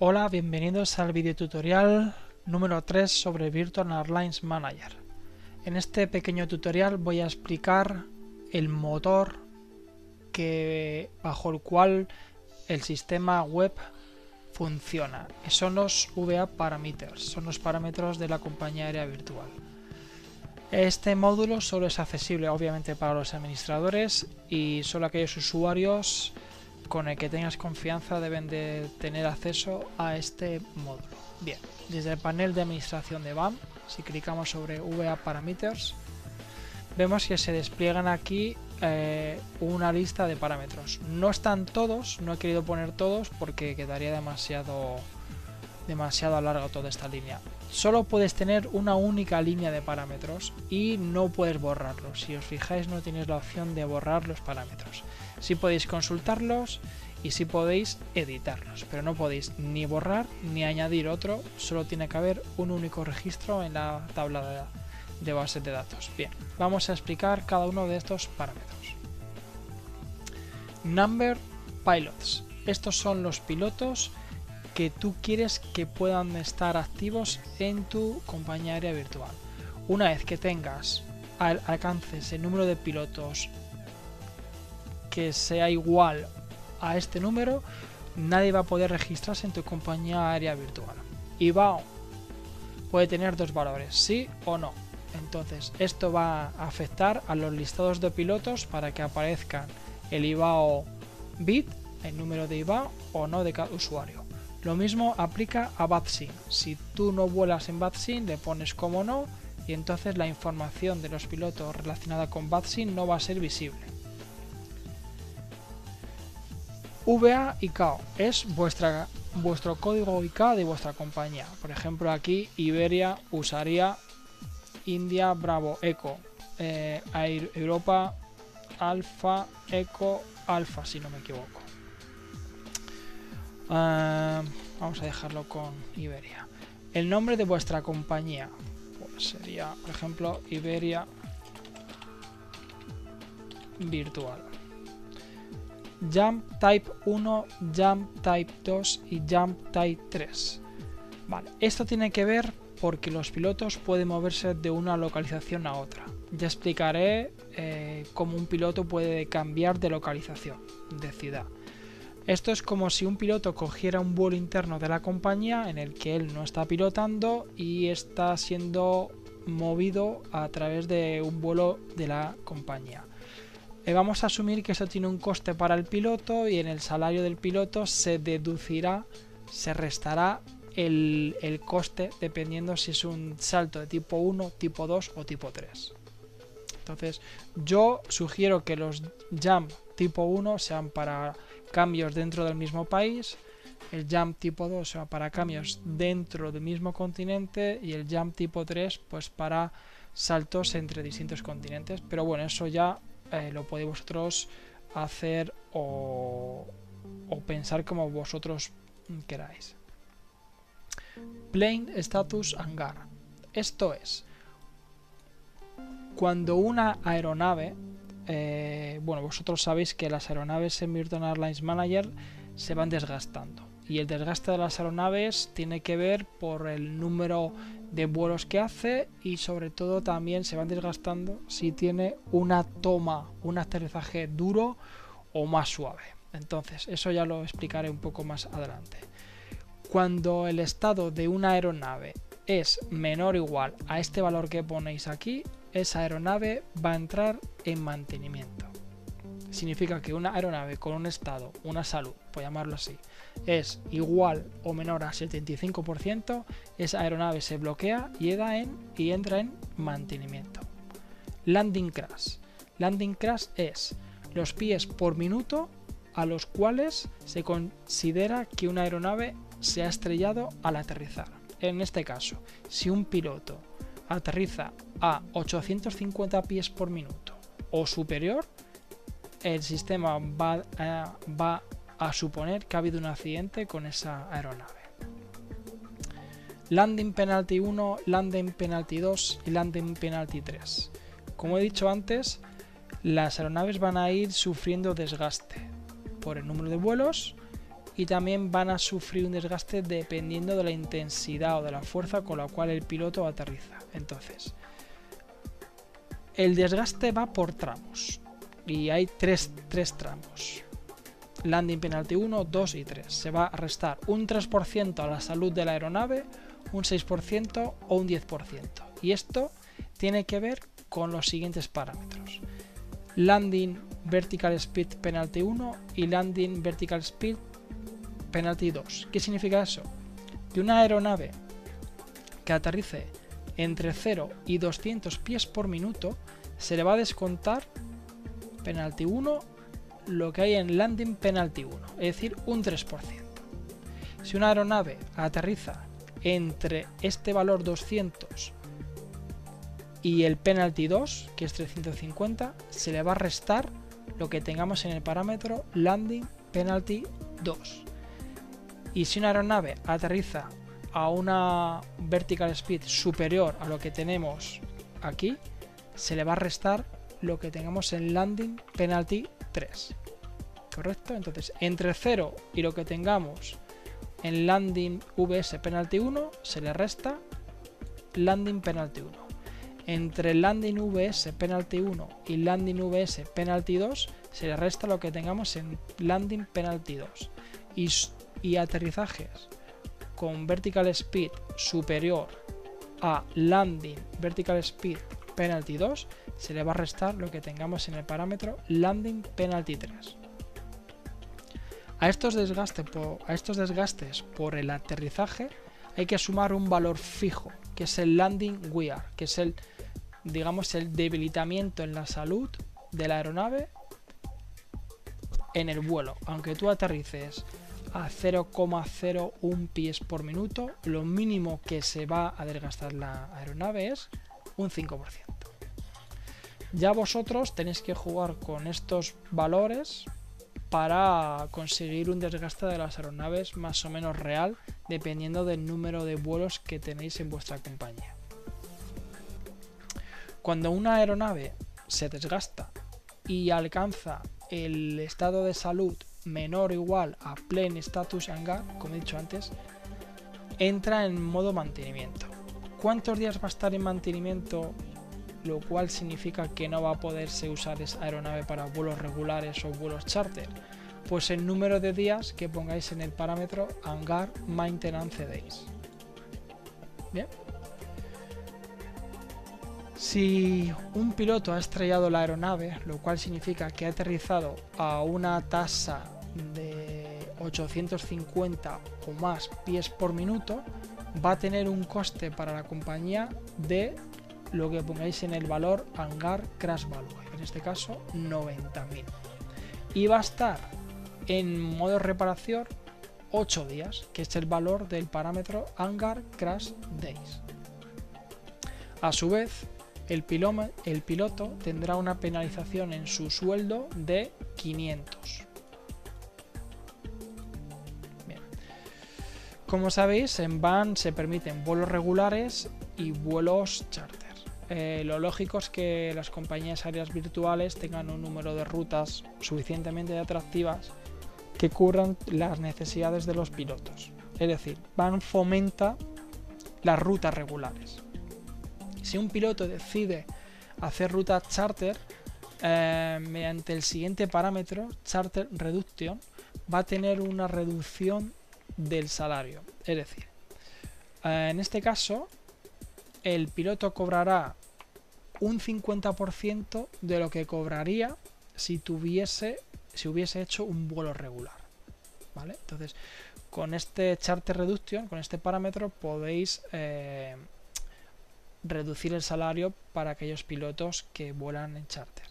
Hola, bienvenidos al video tutorial número 3 sobre Virtual Airlines Manager. En este pequeño tutorial voy a explicar el motor bajo el cual el sistema web funciona. Son los VA Parameters, son los parámetros de la compañía aérea virtual. Este módulo solo es accesible obviamente para los administradores y solo aquellos usuarios con el que tengas confianza deben de tener acceso a este módulo. Bien, desde el panel de administración de BAM, si clicamos sobre VA Parameters, vemos que se despliegan aquí una lista de parámetros. No están todos, no he querido poner todos porque quedaría demasiado larga toda esta línea. Solo puedes tener una única línea de parámetros y no puedes borrarlos. Si os fijáis, no tenéis la opción de borrar los parámetros. Sí podéis consultarlos y sí podéis editarlos, pero no podéis ni borrar ni añadir otro. Solo tiene que haber un único registro en la tabla de bases de datos. Bien, vamos a explicar cada uno de estos parámetros. Number Pilots. Estos son los pilotos que tú quieres que puedan estar activos en tu compañía aérea virtual. Una vez que tengas alcances el número de pilotos que sea igual a este número, nadie va a poder registrarse en tu compañía aérea virtual. IBAO puede tener dos valores, sí o no. Entonces esto va a afectar a los listados de pilotos para que aparezcan el IBAO bit, el número de IBAO o no de cada usuario. Lo mismo aplica a BATSIM. Si tú no vuelas en BATSIM, le pones como no y entonces la información de los pilotos relacionada con BATSIM no va a ser visible. VA ICAO es vuestro código ICAO de vuestra compañía. Por ejemplo, aquí Iberia usaría India Bravo Eco, Air Europa Alfa Eco Alfa, si no me equivoco. Vamos a dejarlo con Iberia. El nombre de vuestra compañía pues sería, por ejemplo, Iberia Virtual. Jump Type 1, Jump Type 2 y Jump Type 3. Vale, esto tiene que ver porque los pilotos pueden moverse de una localización a otra. Ya explicaré cómo un piloto puede cambiar de localización, de ciudad. Esto es como si un piloto cogiera un vuelo interno de la compañía en el que él no está pilotando y está siendo movido a través de un vuelo de la compañía. Vamos a asumir que eso tiene un coste para el piloto y en el salario del piloto se deducirá, se restará el coste dependiendo si es un salto de tipo 1, tipo 2 o tipo 3. Entonces yo sugiero que los jump tipo 1 sean para cambios dentro del mismo país, el jump tipo 2 sea para cambios dentro del mismo continente y el jump tipo 3 pues para saltos entre distintos continentes. Pero bueno, eso ya lo podéis vosotros hacer o pensar como vosotros queráis. Plane Status Hangar. Esto es cuando una aeronave, bueno, vosotros sabéis que las aeronaves en Virtual Airlines Manager se van desgastando y el desgaste de las aeronaves tiene que ver por el número de vuelos que hace y sobre todo también se van desgastando si tiene una toma, un aterrizaje duro o más suave. Entonces eso ya lo explicaré un poco más adelante. Cuando el estado de una aeronave es menor o igual a este valor que ponéis aquí, esa aeronave va a entrar en mantenimiento. Significa que una aeronave con un estado, una salud, por llamarlo así, es igual o menor a 75%, esa aeronave se bloquea y entra en mantenimiento. Landing Crash. Landing Crash es los pies por minuto a los cuales se considera que una aeronave se ha estrellado al aterrizar. En este caso, si un piloto aterriza a 850 pies por minuto o superior, el sistema va a suponer que ha habido un accidente con esa aeronave. Landing Penalty 1, Landing Penalty 2 y Landing Penalty 3. Como he dicho antes, las aeronaves van a ir sufriendo desgaste por el número de vuelos y también van a sufrir un desgaste dependiendo de la intensidad o de la fuerza con la cual el piloto aterriza. Entonces, el desgaste va por tramos y hay tres tramos. Landing penalty 1, 2 y 3. Se va a restar un 3% a la salud de la aeronave, un 6% o un 10%. Y esto tiene que ver con los siguientes parámetros. Landing vertical speed penalty 1 y landing vertical speed penalty 2. ¿Qué significa eso? Que una aeronave que aterrice entre 0 y 200 pies por minuto se le va a descontar penalty 1 lo que hay en landing penalty 1, es decir, un 3%. Si una aeronave aterriza entre este valor 200 y el penalty 2, que es 350, se le va a restar lo que tengamos en el parámetro landing penalty 2. Y si una aeronave aterriza a una vertical speed superior a lo que tenemos aquí, se le va a restar lo que tengamos en landing penalty 3. ¿Correcto? Entonces, entre 0 y lo que tengamos en landing VS penalty 1, se le resta landing penalty 1. Entre landing VS penalty 1 y landing VS penalty 2, se le resta lo que tengamos en landing penalty 2. Y aterrizajes con vertical speed superior a landing vertical speed penalty 2, se le va a restar lo que tengamos en el parámetro landing penalty 3. A estos desgastes por el aterrizaje hay que sumar un valor fijo, que es el landing wear, que es el debilitamiento en la salud de la aeronave en el vuelo. Aunque tú aterrices a 0,01 pies por minuto, lo mínimo que se va a desgastar la aeronave es un 5%. Ya vosotros tenéis que jugar con estos valores para conseguir un desgaste de las aeronaves más o menos real, dependiendo del número de vuelos que tenéis en vuestra compañía. Cuando una aeronave se desgasta y alcanza el estado de salud menor o igual a plain status hangar, como he dicho antes, entra en modo mantenimiento. ¿Cuántos días va a estar en mantenimiento? Lo cual significa que no va a poderse usar esa aeronave para vuelos regulares o vuelos charter. Pues el número de días que pongáis en el parámetro hangar maintenance days. Bien. Si un piloto ha estrellado la aeronave, lo cual significa que ha aterrizado a una tasa de 850 o más pies por minuto, va a tener un coste para la compañía de lo que pongáis en el valor hangar crash value, en este caso 90.000, y va a estar en modo reparación 8 días, que es el valor del parámetro hangar crash days. A su vez, el piloto tendrá una penalización en su sueldo de 500. Bien. Como sabéis, en VAN se permiten vuelos regulares y vuelos charter. Lo lógico es que las compañías aéreas virtuales tengan un número de rutas suficientemente atractivas que cubran las necesidades de los pilotos. Es decir, VAN fomenta las rutas regulares. Si un piloto decide hacer rutas charter, mediante el siguiente parámetro, charter reduction, va a tener una reducción del salario. Es decir, en este caso, el piloto cobrará un 50% de lo que cobraría si hubiese hecho un vuelo regular, ¿vale? Entonces, con este charter reduction, con este parámetro, podéis reducir el salario para aquellos pilotos que vuelan en charter.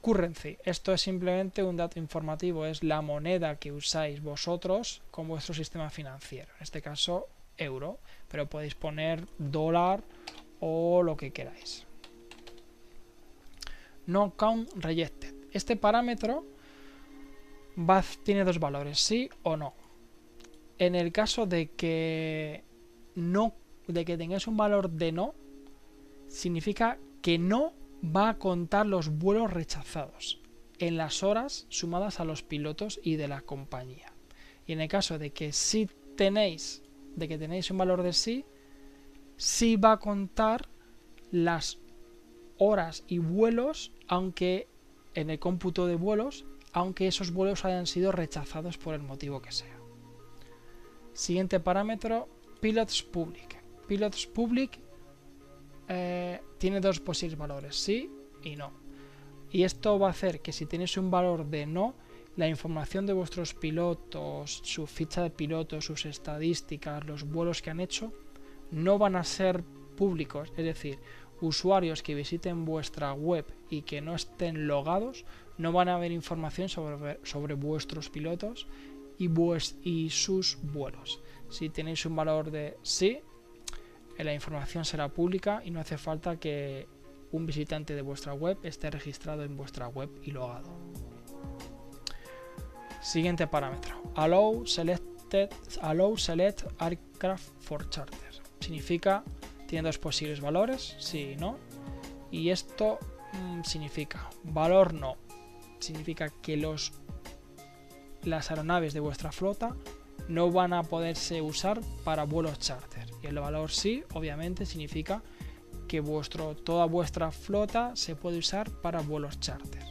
Currency, esto es simplemente un dato informativo, es la moneda que usáis vosotros con vuestro sistema financiero, en este caso euro, pero podéis poner dólar o lo que queráis. No count rejected, este parámetro tiene dos valores, sí o no. En el caso de que tengáis un valor de no, significa que no va a contar los vuelos rechazados. en las horas sumadas a los pilotos y de la compañía. Y en el caso de que tenéis un valor de sí va a contar las horas y vuelos, aunque en el cómputo de vuelos, aunque esos vuelos hayan sido rechazados por el motivo que sea. Siguiente parámetro, Pilots Public. Pilots Public tiene dos posibles valores, sí y no. Y esto va a hacer que si tenéis un valor de no, la información de vuestros pilotos, su ficha de piloto, sus estadísticas, los vuelos que han hecho, no van a ser públicos. Es decir, usuarios que visiten vuestra web y que no estén logados no van a ver información sobre vuestros pilotos y sus vuelos. Si tenéis un valor de sí, la información será pública y no hace falta que un visitante de vuestra web esté registrado en vuestra web y logado. Siguiente parámetro, Allow Select Aircraft for Charter. Significa, tiene dos posibles valores, sí y no. Y esto significa, valor no, significa que las aeronaves de vuestra flota no van a poderse usar para vuelos charter. Y el valor sí, obviamente, significa que toda vuestra flota se puede usar para vuelos charter.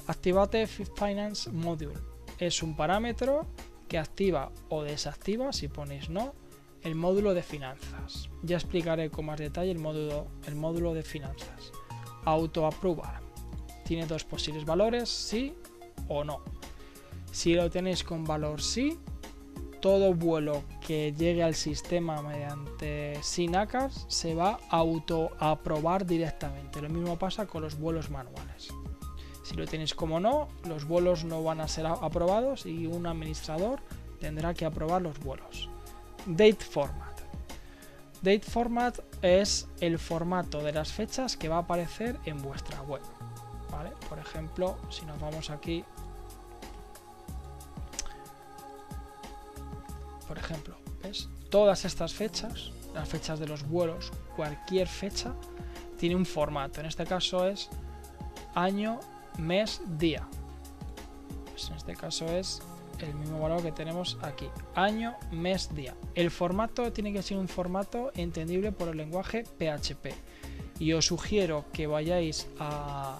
Activate Finance Module es un parámetro que activa o desactiva, si ponéis no, el módulo de finanzas. Ya explicaré con más detalle el módulo de finanzas. Auto-Approval tiene dos posibles valores, sí o no. Si lo tenéis con valor sí, todo vuelo que llegue al sistema mediante SYNACAS se va a auto-aprobar directamente. Lo mismo pasa con los vuelos manuales. Si lo tenéis como no, los vuelos no van a ser aprobados y un administrador tendrá que aprobar los vuelos. Date Format. Date Format es el formato de las fechas que va a aparecer en vuestra web. ¿Vale? Por ejemplo, si nos vamos aquí, por ejemplo, ¿ves? Todas estas fechas, las fechas de los vuelos, cualquier fecha, tiene un formato. En este caso es año, mes, día. Pues en este caso es el mismo valor que tenemos aquí. Año, mes, día. El formato tiene que ser un formato entendible por el lenguaje PHP. Y os sugiero que vayáis a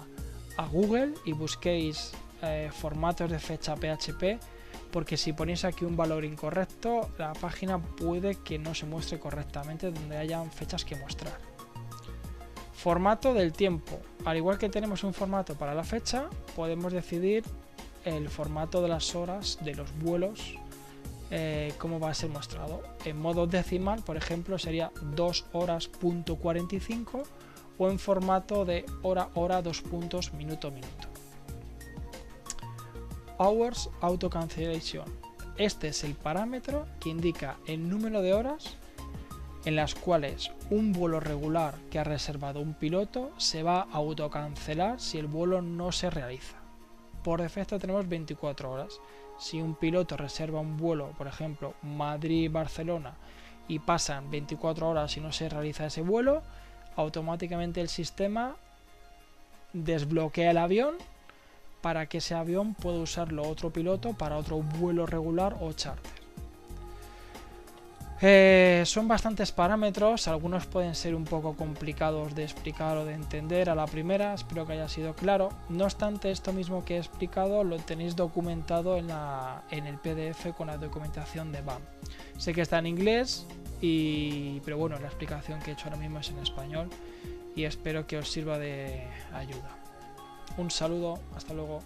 Google y busquéis formatos de fecha PHP, porque si ponéis aquí un valor incorrecto, la página puede que no se muestre correctamente donde hayan fechas que mostrar. Formato del tiempo. Al igual que tenemos un formato para la fecha, podemos decidir el formato de las horas de los vuelos, cómo va a ser mostrado. En modo decimal, por ejemplo, sería 2 horas punto 45, o en formato de hora 2 puntos minuto. Hours Auto Cancellation. Este es el parámetro que indica el número de horas en las cuales un vuelo regular que ha reservado un piloto se va a autocancelar si el vuelo no se realiza. Por defecto tenemos 24 horas. Si un piloto reserva un vuelo, por ejemplo, Madrid-Barcelona, y pasan 24 horas y no se realiza ese vuelo, automáticamente el sistema desbloquea el avión para que ese avión pueda usarlo otro piloto para otro vuelo regular o charter. Son bastantes parámetros, algunos pueden ser un poco complicados de explicar o de entender a la primera, espero que haya sido claro. No obstante, esto mismo que he explicado lo tenéis documentado en el PDF con la documentación de BAM. Sé que está en inglés, pero bueno, la explicación que he hecho ahora mismo es en español y espero que os sirva de ayuda. Un saludo, hasta luego.